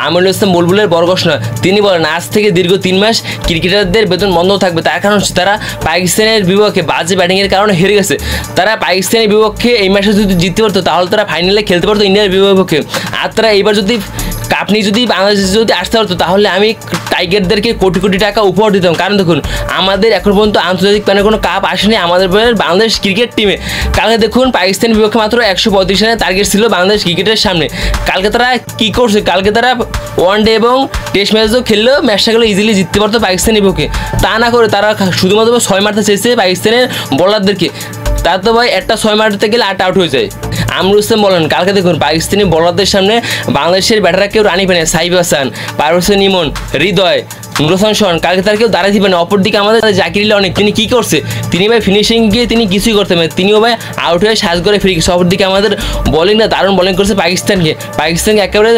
আমিনুল ইসলাম বুলবুলের বড় ঘোষণা। তিনি বলেন, আজ থেকে দীর্ঘ 3 মাস ক্রিকেটারদের বেতন বন্ধ থাকবে। তার কারণ হচ্ছে তারা পাকিস্তানের বিপক্ষে বাজে ব্যাটিংয়ের কারণে হেরে গেছে। তারা পাকিস্তানের বিপক্ষে এই ম্যাচে যদি জিততে পারতো তাহলে তারা ফাইনালে খেলতে পারতো ইন্ডিয়ার বিপক্ষে। আর তারা এইবার যদি কাপ নিয়ে যদি বাংলাদেশে যদি আসতে পারতো তাহলে আমি টাইগারদেরকে কোটি কোটি টাকা উপহার দিতাম। কারণ দেখুন, আমাদের এখন পর্যন্ত আন্তর্জাতিক প্যানে কোনো কাপ আসেনি আমাদের বাংলাদেশ ক্রিকেট টিমে। কালকে দেখুন পাকিস্তানের বিপক্ষে মাত্র 135 রানের টার্গেট ছিল বাংলাদেশ ক্রিকেটের সামনে। কালকে তারা কী করছে, কালকে তারা ওয়ানডে এবং টেস্ট ম্যাচও খেললেও ম্যাচটাগুলো ইজিলি জিততে পারতো পাকিস্তানের বিপক্ষে। তা না করে তারা শুধুমাত্র 6 মারতে চেয়েছে পাকিস্তানের বোলারদেরকে। তা তো ভাই একটা 6 মারতে গেলে 8 আউট হয়ে যায়। আমিনুল ইসলাম বলেন, কালকে দেখুন পাকিস্তানি বোলারদের সামনে বাংলাদেশের ব্যাটাররা কেউ রানি পায় না। সাইফ হাসান, পারভেজ হোসেন ইমন, হৃদয়, নুর হোসেন শন কালকে তার কেউ দাঁড়াতে পারে না। অপরদিকে আমাদের জাকির আলী অনেক, তিনি কী করছে, তিনি ভাই ফিনিশিং গিয়ে তিনি কিছুই করতে পারেন, তিনিও ভাই আউট হয়ে সাজ করে ফিরে গেছে। অপরদিকে আমাদের বোলিংটা দারুণ বোলিং করছে পাকিস্তানকে একেবারে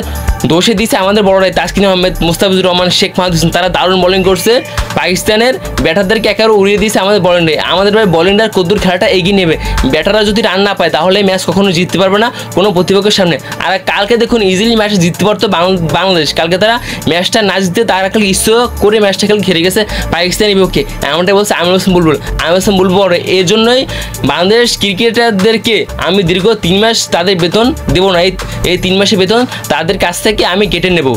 দোষে দিচ্ছে আমাদের বড়রাই। তাসকিন আহমেদ, মুস্তাফিজুর রহমান, শেখ মাহাদুর হোসেন তারা দারুণ বোলিং করছে। পাকিস্তানের ব্যাটারদেরকে একেবারে উড়িয়ে দিয়েছে আমাদের বোলিংটাই। আমাদের ভাই বোলিংটার কদ্দুর খেলাটা এগিয়ে নেবে। ব্যাটাররা যদি রান না পায় তাহলে ম্যাচ কখনো জিততে পারবে না কোনো প্রতিপক্ষের সামনে। আর কালকে দেখুন ইজিলি ম্যাচে জিততে পারতো বাংলাদেশ। কালকে তারা ম্যাচটা না জিততে তারা কালকে ইচ্ছা করে ম্যাচটা খেলে হেরে গেছে পাকিস্তানের বিপক্ষে। এমনটাই বলছে আমিনুল ইসলাম বুলবুল। আমিনুল ইসলাম বুলবুল এই জন্যই বাংলাদেশ ক্রিকেটারদেরকে আমি দীর্ঘ 3 মাস তাদের বেতন দেবো না, এই 3 মাসের বেতন তাদের কাছ থেকে আমি কেটে নেব।